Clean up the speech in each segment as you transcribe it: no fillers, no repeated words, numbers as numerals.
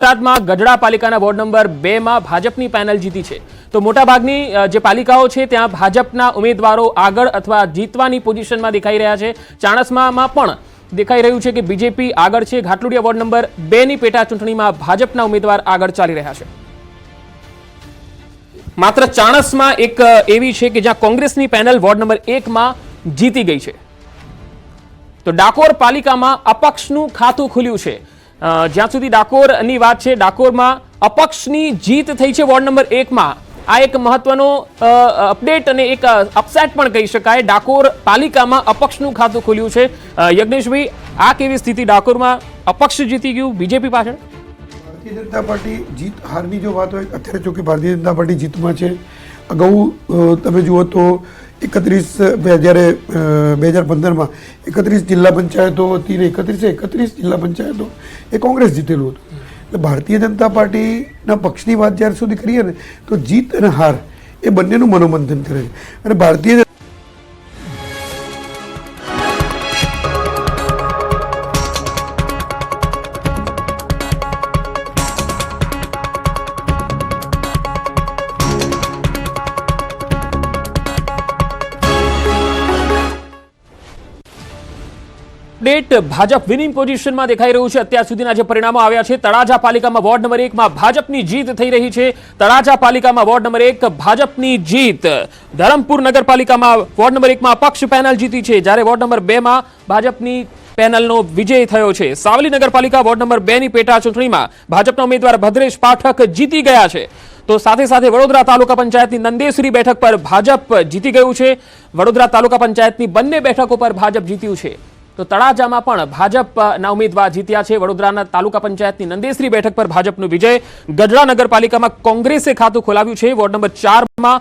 બોટાદમાં ગઢડા પાલિકાના ward number 2 માં ભાજપની પેનલ જીતી છે। તો મોટાભાગની જે પાલિકાઓ છે ત્યાં ભાજપના ઉમેદવારો આગળ અથવા જીતવાની પોઝિશનમાં દેખાઈ રહ્યા છે। ચાણસ્મામાં પણ દેખાઈ રહ્યું છે કે બીજેપી આગળ છે। ઘાટલોડિયા વોર્ડ નંબર 2 ની પેટા ચૂંટણીમાં ભાજપના ઉમેદવાર આગળ ચાલી રહ્યા છે। માત્ર ચાણસ્મા એક એવી છે કે જ્યાં કોંગ્રેસની પેનલ વોર્ડ નંબર 1 માં જીતી ગઈ છે। તો ડાકોર પાલિકામાં અપક્ષનું ખાતું ખુલ્યું છે। જ્યાં સુધી ડાકોરની વાત છે, ડાકોરમાં અપક્ષની જીત થઈ છે વોર્ડ નંબર 1 માં। આ એક મહત્વનો અપડેટ અને એક અપસેટ પણ કહી શકાય। ડાકોર પાલિકામાં અપક્ષનું ખાતું ખુલ્યું છે। યજ્ઞેશભાઈ, આ કેવી સ્થિતિ ડાકોરમાં? અપક્ષ જીતી ગયું બીજેપી પાછળ? ભારતીય જનતા પાર્ટી જીત હારની જો વાત હોય, અત્યારે જો કે ભારતીય જનતા પાર્ટી જીતમાં છે। અગાઉ તમે જુઓ તો 2015માં 31 જિલ્લા પંચાયતો હતી ને 31 જિલ્લા પંચાયતો એ કોંગ્રેસ જીતેલું હતું। એટલે ભારતીય જનતા પાર્ટીના પક્ષની વાત જ્યાર સુધી કરીએ ને તો જીત અને હાર એ બંનેનું મનોમંથન કરે છે। અને ભારતીય અપડેટ ભાજપ વિનિંગ પોઝિશનમાં દેખાઈ રહ્યું છે। અત્યાર સુધીના જે પરિણામો આવ્યા છે, તળાજા પાલિકામાં વોર્ડ નંબર 1 માં ભાજપની જીત થઈ રહી છે। તળાજા પાલિકામાં વોર્ડ નંબર 1 ભાજપની જીત। ધરમપુર નગરપાલિકામાં વોર્ડ નંબર 1 માં અપક્ષ પેનલ જીતી છે, જ્યારે વોર્ડ નંબર 2 માં ભાજપની પેનલનો વિજય થયો છે। સાવલી નગરપાલિકા વોર્ડ નંબર 2 ની પેટા ચૂંટણીમાં ભાજપના ઉમેદવાર ભદ્રેશ પાઠક જીતી ગયા છે। તો સાથે સાથે વડોદરા તાલુકા પંચાયતની નંદેસરી બેઠક પર ભાજપ જીતી ગયું છે। વડોદરા તાલુકા પંચાયતની બંને બેઠકો પર ભાજપ જીત્યું છે। તો તળાજામાં પણ ભાજપના ઉમેદવાર જીત્યા છે। વડોદરાના તાલુકા પંચાયતની નંદેસરી બેઠક પર ભાજપનો વિજય। ગઢડા નગરપાલિકામાં કોંગ્રેસે ખાતું ખોલાવ્યું છે। વોર્ડ નંબર 4 માં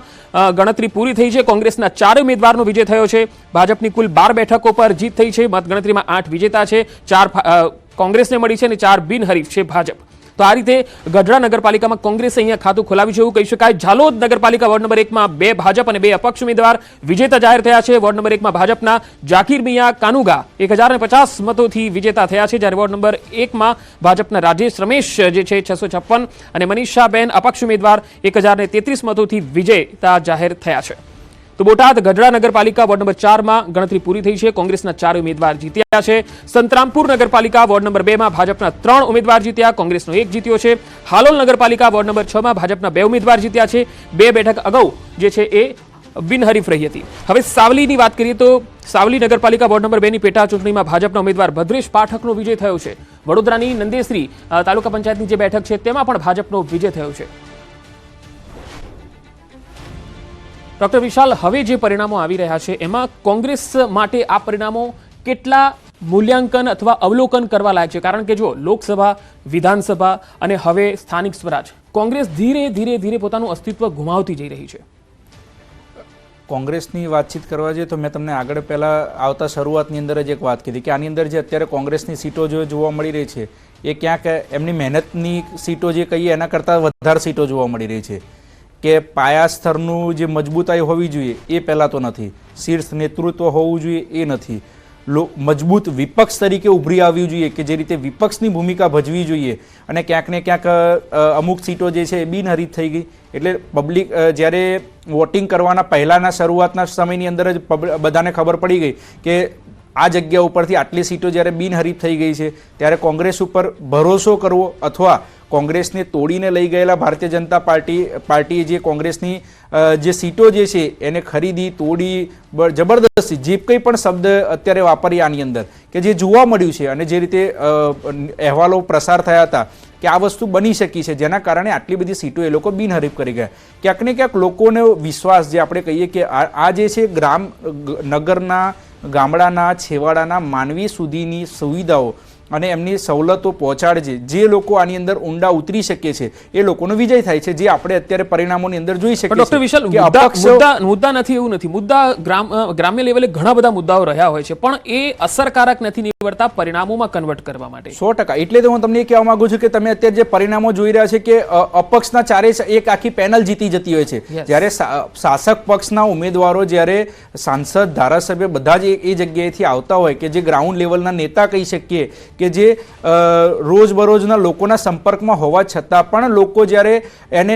ગણતરી પૂરી થઈ છે। કોંગ્રેસના 4 ઉમેદવારનો વિજય થયો છે। ભાજપની કુલ 12 બેઠકો પર જીત થઈ છે। મતગણતરીમાં 8 વિજેતા છે, 4 કોંગ્રેસને મળી છે અને 4 બિનહરીફ છે ભાજપ। તો આ રીતે ગઢડા નગરપાલિકામાં કોંગ્રેસે અહીંયા ખાતું ખોલાવ્યું છે એવું કહી શકાય। ઝાલોદ નગરપાલિકા વોર્ડ નંબર 1 માં 2 ભાજપ અને 2 અપક્ષ ઉમેદવાર વિજેતા જાહેર થયા છે। વોર્ડ નંબર 1 માં ભાજપના જાકીર મિયા કાનુગા 1050 મતોથી વિજેતા થયા છે, જ્યારે વોર્ડ નંબર 1 માં ભાજપના રાજેશ રમેશ જે છે 656 અને મનીષાબેન અપક્ષ ઉમેદવાર 1033 મતોથી વિજેતા જાહેર થયા છે। તો બોટાદ ગઢડા નગરપાલિકા વોર્ડ નંબર 4 માં ગણતરી પૂરી થઈ છે। કોંગ્રેસના 4 ઉમેદવાર જીત્યા છે। સંતરામપુર નગરપાલિકા વોર્ડ નંબર 2 માં ભાજપના 3 ઉમેદવાર જીત્યા, કોંગ્રેસનો 1 જીત્યો છે। હાલોલ નગરપાલિકા વોર્ડ નંબર 6 માં ભાજપના 2 ઉમેદવાર જીત્યા છે। 2 બેઠક અગાઉ જે છે એ બિનહરીફ રહી હતી। હવે સાવલીની વાત કરીએ તો સાવલી નગરપાલિકા વોર્ડ નંબર 2 ની પેટા ચૂંટણીમાં ભાજપના ઉમેદવાર ભદ્રેશ પાઠકનો વિજય થયો છે। વડોદરાની નંદેસરી તાલુકા પંચાયતની જે બેઠક છે તેમાં પણ ભાજપનો વિજય થયો છે। ડોક્ટર વિશાલ, હવે જે પરિણામો આવી રહ્યા છે એમાં કોંગ્રેસ માટે આ પરિણામો કેટલા મૂલ્યાંકન અથવા અવલોકન કરવા લાયક છે? કારણ કે જો લોકસભા, વિધાનસભા અને હવે સ્થાનિક સ્વરાજ, કોંગ્રેસ ધીરે ધીરે પોતાનું અસ્તિત્વ ગુમાવતી જઈ રહી છે। કોંગ્રેસની વાતચીત કરવા જઈએ તો મેં તમને આગળ પહેલાં આવતા શરૂઆતની અંદર જ એક વાત કીધી કે આની અંદર જે અત્યારે કોંગ્રેસની સીટો જે જોવા મળી રહી છે એ ક્યાંક એમની મહેનતની સીટો જે કહીએ એના કરતાં વધારે સીટો જોવા મળી રહી છે। કે પાયા સ્તરનું જે મજબૂતાઈ હોવી જોઈએ એ પહેલાં તો નથી, શીર્ષ નેતૃત્વ હોવું જોઈએ એ નથી, મજબૂત વિપક્ષ તરીકે ઉભરી આવવી જોઈએ કે જે રીતે વિપક્ષની ભૂમિકા ભજવી જોઈએ, અને ક્યાંક ને ક્યાંક અમુક સીટો જે છે એ બિનહરીફ થઈ ગઈ। એટલે પબ્લિક જ્યારે વોટિંગ કરવાના પહેલાંના શરૂઆતના સમયની અંદર જ બધાને ખબર પડી ગઈ કે આ જગ્યા ઉપરથી આટલી સીટો જ્યારે બિનહરીફ થઈ ગઈ છે ત્યારે કોંગ્રેસ ઉપર ભરોસો કરવો અથવા કોંગ્રેસને તોડીને લઈ ગયેલા ભારતીય જનતા પાર્ટીએ જે કોંગ્રેસની જે સીટો જે છે એને ખરીદી, તોડી, જબરદસ્તી જે કંઈ પણ શબ્દ અત્યારે વાપરી આની અંદર કે જે જોવા મળ્યું છે અને જે રીતે અહેવાલો પ્રસાર થયા હતા કે આ વસ્તુ બની શકી છે, જેના કારણે આટલી બધી સીટો એ લોકો બિનહરીફ કરી ગયા। ક્યાંક ને ક્યાંક લોકોનો વિશ્વાસ, જે આપણે કહીએ કે આ જે છે નગરના, ગામડાના, છેવાડાના માનવી સુધીની સુવિધાઓ અને એમની સવલતો પહોંચાડે, જે લોકો આની અંદર ઊંડા ઉતરી શકે છે એ લોકોનો વિજય થાય છે, જે આપણે અત્યારે પરિણામોની અંદર જોઈ શકીએ છીએ। ડોક્ટર વિશાલ, મુદ્દા નથી એવું નથી, મુદ્દા ગ્રામ્ય લેવલે ઘણા બધા મુદ્દાઓ રહ્યા હોય છે પણ એ અસરકારક નથી નીવડતા પરિણામોમાં કન્વર્ટ કરવા માટે। 100%। એટલે તો હું તમને એ કહેવા માંગુ છું કે તમે અત્યારે જે પરિણામો જોઈ રહ્યા છે કે અપક્ષના 4 એક આખી પેનલ જીતી જતી હોય છે, જ્યારે શાસક પક્ષના ઉમેદવારો, જ્યારે સાંસદ, ધારાસભ્ય બધા જ એ જગ્યાએથી આવતા હોય કે જે ગ્રાઉન્ડ લેવલના નેતા કહી શકીએ કે જે રોજબરોજના લોકોના સંપર્કમાં હોવા છતાં પણ લોકો જ્યારે એને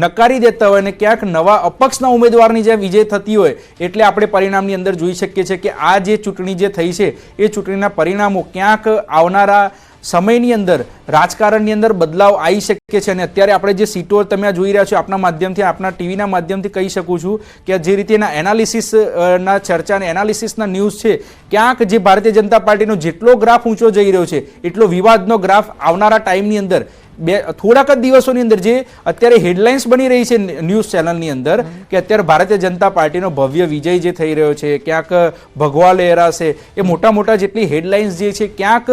નકારી દેતા હોય અને ક્યાંક નવા અપક્ષના ઉમેદવારની જે વિજય થતી હોય એટલે આપણે પરિણામની અંદર જોઈ શકીએ છીએ કે આ જે ચૂંટણી જે થઈ છે એ ચૂંટણીના પરિણામો ક્યાંક આવનારા સમયની અંદર રાજકારણની અંદર બદલાવ આવી શકે છે અને અત્યારે આપણે જે સીટો તમે જોઈ રહ્યા છો આપના માધ્યમથી આપના ટીવીના માધ્યમથી કહી શકું છું કે જે રીતેના એનાલિસિસના ચર્ચા અને એનાલિસિસના ન્યૂઝ છે ક્યાંક જે ભારતીય જનતા પાર્ટીનો જેટલો ગ્રાફ ઊંચો જઈ રહ્યો છે એટલો વિવાદનો ગ્રાફ આવનારા ટાઈમની અંદર થોડાક જ દિવસોની અંદર જે અત્યારે હેડલાઇન્સ બની રહી છે ન્યૂઝ ચેનલની અંદર કે અત્યારે ભારતીય જનતા પાર્ટીનો ભવ્ય વિજય જે થઈ રહ્યો છે, ક્યાંક ભગવા લહેરાશે, એ મોટા મોટા જેટલી હેડલાઇન્સ જે છે ક્યાંક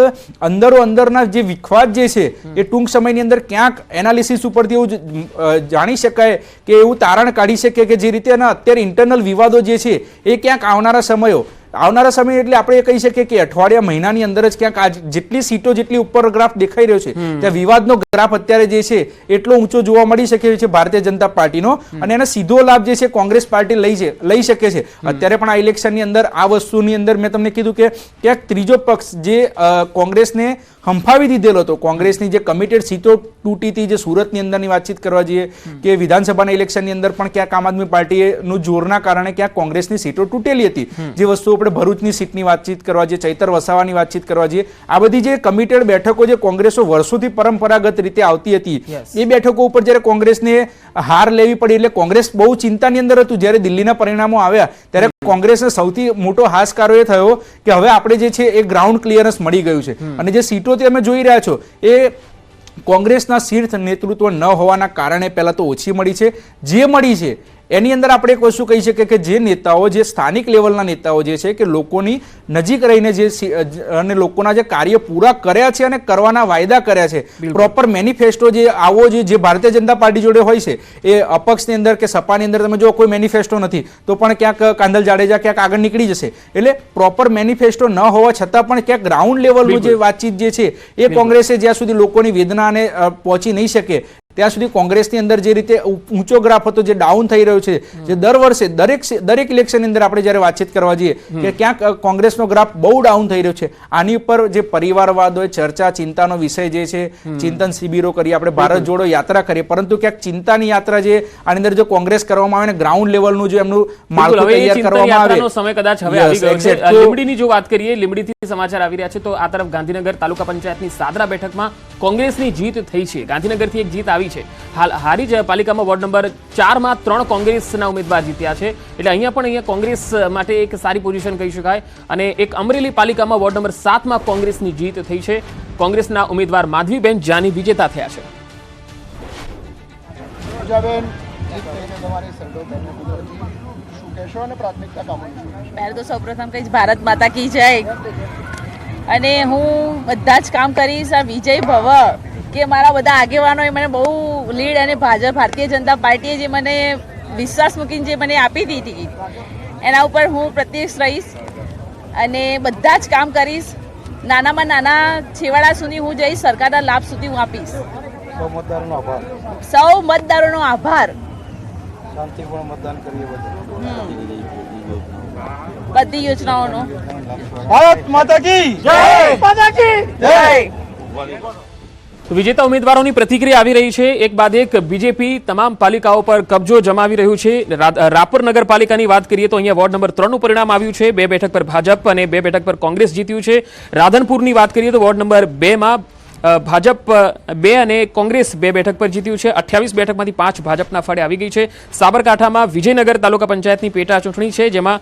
અંદરો અંદરના જે વિખવાદ જે છે એ ટૂંક સમયની અંદર ક્યાંક એનાલિસિસ ઉપરથી એવું જાણી શકાય કે એવું તારણ કાઢી શકે કે જે રીતે અત્યારે ઇન્ટરનલ વિવાદો જે છે એ ક્યાંક આવનારા સમય એટલે આપણે કહી શકીએ કે અઠવાડિયા મહિનાની અંદર જ ક્યાંક આજ જેટલી સીટો જેટલી ઉપર ગ્રાફ દેખાઈ રહ્યો છે ત્યાં વિવાદનો ગ્રાફ અત્યારે જે છે એટલો ઊંચો જોવા મળી શકે છે ભારતીય જનતા પાર્ટીનો અને એનો સીધો લાભ જે છે કોંગ્રેસ પાર્ટી લઈ શકે છે. અત્યારે પણ આ ઇલેક્શનની અંદર આ વસ્તુની અંદર મેં તમને કીધું કે ક્યાંક ત્રીજો પક્ષ જે કોંગ્રેસને હંફાવી દીધેલો હતો, કોંગ્રેસની જે કમિટેડ સીટો તૂટી હતી, જે સુરતની અંદરની વાતચીત કરવા જઈએ કે વિધાનસભાના ઇલેક્શનની અંદર પણ ક્યાંક આમ આદમી પાર્ટીનું જોરના કારણે ક્યાંક કોંગ્રેસની સીટો તૂટેલી હતી. જે વસ્તુ આપણે ભરૂચની સીટની વાતચીત કરવા જઈએ, ચૈતર વસાવાની વાતચીત કરવા જઈએ, આ બધી જે કમિટેડ બેઠકો જે કોંગ્રેસો વર્ષોથી પરંપરાગત રીતે આવતી હતી એ બેઠકો ઉપર જ્યારે કોંગ્રેસને હાર લેવી પડી એટલે કોંગ્રેસ બહુ ચિંતાની અંદર હતું. જ્યારે દિલ્હીના પરિણામો આવ્યા ત્યારે કોંગ્રેસને સૌથી મોટો હાશકારો એ થયો કે હવે આપણે જે છે એ ગ્રાઉન્ડ ક્લિયરન્સ મળી ગયું છે અને જે સીટો તમે જોઈ રહ્યા છો એ કોંગ્રેસના શીર્ષ નેતૃત્વ ન હોવાના કારણે પહેલા તો ઓછી મળી છે. જે મળી છે એની અંદર આપણે એક વસ્તુ કહી શકીએ કે જે નેતાઓ, જે સ્થાનિક લેવલના નેતાઓ જે છે કે લોકોની નજીક રહીને જે અને લોકોના જે કાર્ય પૂરા કર્યા છે અને કરવાના વાયદા કર્યા છે, પ્રોપર મેનિફેસ્ટો જે આવો જે ભારતીય જનતા પાર્ટી જોડે હોય છે એ અપક્ષની અંદર કે સપાની અંદર તમે જો કોઈ મેનિફેસ્ટો નથી તો પણ ક્યાંક કાંદલ જાડેજા ક્યાંક આગળ નીકળી જશે. એટલે પ્રોપર મેનિફેસ્ટો ન હોવા છતાં પણ ક્યાંક ગ્રાઉન્ડ લેવલનું જે વાતચીત જે છે એ કોંગ્રેસે જ્યાં સુધી લોકોની વેદનાને પહોંચી નહીં શકે ત્યાં સુધી કોંગ્રેસની અંદર જે રીતે ઊંચો ગ્રાફ હતો જે ડાઉન થઈ રહ્યો છે, જે દર વર્ષે દરેક ઇલેક્શનની અંદર આપણે જ્યારે વાતચીત કરવા જઈએ કે ક્યાંક કોંગ્રેસનો ગ્રાફ બહુ ડાઉન થઈ રહ્યો છે. આની ઉપર જે પરિવારવાદ હોય, ચર્ચા, ચિંતાનો વિષય જે છે, ચિંતન શિબિરો કરીએ, આપણે ભારત જોડો યાત્રા કરીએ, પરંતુ ક્યાંક ચિંતાની યાત્રા જે આની અંદર જો કોંગ્રેસ કરવામાં આવે ને ગ્રાઉન્ડ લેવલનું જે એમનું માળખું તૈયાર કરવામાં આવે સમય કદાચ હવે આવી ગયો છે. લીંબડીની જો વાત કરીએ, લીંબડીથી સમાચાર આવી રહ્યા છે તો આ તરફ ગાંધીનગર તાલુકા પંચાયતની સાદરા બેઠકમાં કોંગ્રેસની જીત થઈ છે. ગાંધીનગરથી એક જીત આવી છે. હાલ હારીજ પાલિકામાં વોર્ડ નંબર 4 માં 3 કોંગ્રેસના ઉમેદવાર જીત્યા છે એટલે અહીંયા કોંગ્રેસ માટે એક સારી પોઝિશન કહી શકાય. અને એક અમરેલી પાલિકામાં વોર્ડ નંબર 7 માં કોંગ્રેસની જીત થઈ છે. કોંગ્રેસના ઉમેદવાર માધવીબેન જાની વિજેતા થયા છે. પહેલા તો સૌપ્રથમ કહીશ ભારત માતા કી જય અને હું બધા જ કામ કરીશ. આ વિજય ભવ કે મારા બધા આગેવાનોએ મને બહુ લીડ અને ભારતીય જનતા પાર્ટીએ જે મને વિશ્વાસ મૂકીને જે મને આપી દીધી એના ઉપર હું પ્રત્યક્ષ રહીશ અને બધા જ કામ કરીશ. નાનામાં નાના છેવાડા સુધી હું જઈશ, સરકારના લાભ સુધી હું આપીશ. સૌ મતદારોનો આભાર. બધી યોજનાઓનો ભારત માતા કી જય, માતા કી જય. વિજેતા ઉમેદવારોની પ્રતિક્રિયા આવી રહી છે. એક બાદ એક બીજેપી તમામ પાલિકાઓ પર કબજો જમાવી રહ્યું છે. રાપર નગરપાલિકાની વાત કરીએ તો અહીંયા વોર્ડ નંબર 3 નું પરિણામ આવ્યું છે. 2 બેઠક પર ભાજપ અને 2 બેઠક પર કોંગ્રેસ જીત્યું છે. રાધનપુરની વાત કરીએ તો વોર્ડ નંબર 2 માં ભાજપ 2 અને કોંગ્રેસ 2 બેઠક પર જીત્યું છે. 28 બેઠકમાંથી 5 ભાજપના ફાળે આવી ગઈ છે. સાબરકાંઠામાં વિજયનગર તાલુકા પંચાયતની પેટા ચૂંટણી છે જેમાં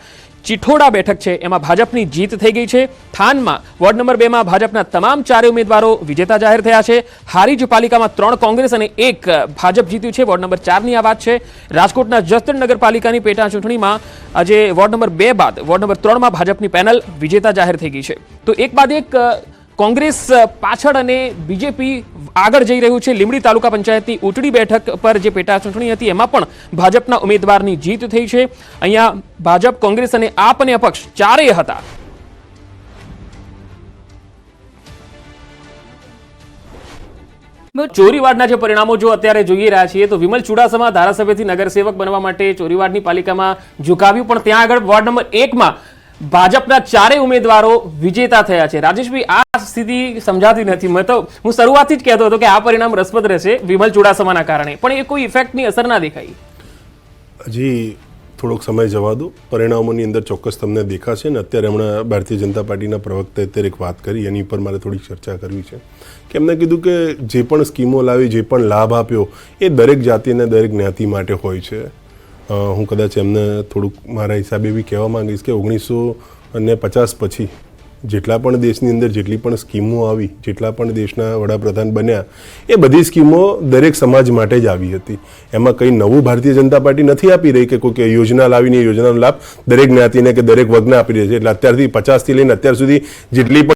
ચિઠોડા બેઠક છે એમાં ભાજપની જીત થઈ ગઈ છે. થાનમાં વોર્ડ નંબર 2 માં ભાજપના તમામ 4 ઉમેદવારો વિજેતા જાહેર થયા છે. હારીજ પાલિકામાં 3 કોંગ્રેસ અને 1 ભાજપ જીત્યું છે. વોર્ડ નંબર 4 ની આ વાત છે. રાજકોટના જસદણ નગરપાલિકાની પેટા ચૂંટણીમાં આજે વોર્ડ નંબર 2 બાદ વોર્ડ નંબર 3 માં ભાજપની પેનલ વિજેતા જાહેર થઈ ગઈ છે. તો એક બાદ એક કોંગ્રેસ પાછળ અને બીજેપી આગળ જઈ રહ્યું છે. લીંબડી તાલુકા પંચાયતની ઉટડી બેઠક પર જે પેટા ચૂંટણી હતી એમાં પણ ભાજપના ઉમેદવારની જીત થઈ છે. અહીંયા ભાજપ, કોંગ્રેસ અને આપ અને અપક્ષ ચારેય હતા. ચોરીવાડના જે પરિણામો જો અત્યારે જોઈ રહ્યા છીએ તો વિમલ ચુડાસમા ધારાસભ્યથી નગરસેવક બનવા માટે ચોરીવાડની પાલિકામાં ઝુકાવ્યું, પણ ત્યાં આગળ વોર્ડ નંબર 1 માં ભાજપના ચારેય ઉમેદવારો વિજેતા થયા છે. રાજેશભાઈ, આ સ્થિતિ સમજાતી નથી. હું શરૂઆતથી જ કહેતો હતો કે આ પરિણામ રસપ્રદ રહેશે વિમલ ચુડાસમાના કારણે, પણ એ કોઈ ઇફેક્ટની અસર ના દેખાઈ. હજી થોડોક સમય જવા દો, પરિણામોની અંદર ચોક્કસ તમને દેખાશે. ને અત્યારે હમણાં ભારતીય જનતા પાર્ટીના પ્રવક્તાએ અત્યારે એક વાત કરી, એની પર મારે થોડીક ચર્ચા કરવી છે. કે એમને કીધું કે જે પણ સ્કીમો લાવી, જે પણ લાભ આપ્યો, એ દરેક જાતિ અને દરેક જ્ઞાતિ માટે હોય છે. હું કદાચ એમને થોડુંક મારા હિસાબે બી કહેવા માંગીશ કે 1950 પછી જેટલા પણ દેશની અંદર જેટલી પણ સ્કીમો આવી, જેટલા પણ દેશના વડાપ્રધાન બન્યા, એ બધી સ્કીમો દરેક સમાજ માટે જ આવી હતી. એમાં કંઈ નવું ભારતીય જનતા પાર્ટી નથી આપી રહી કે કોઈ યોજના લાવીને યોજનાનો લાભ દરેક જ્ઞાતિને કે દરેક વર્ગને આપી રહી છે. એટલે અત્યારથી 50થી લઈને અત્યાર સુધી જેટલી પણ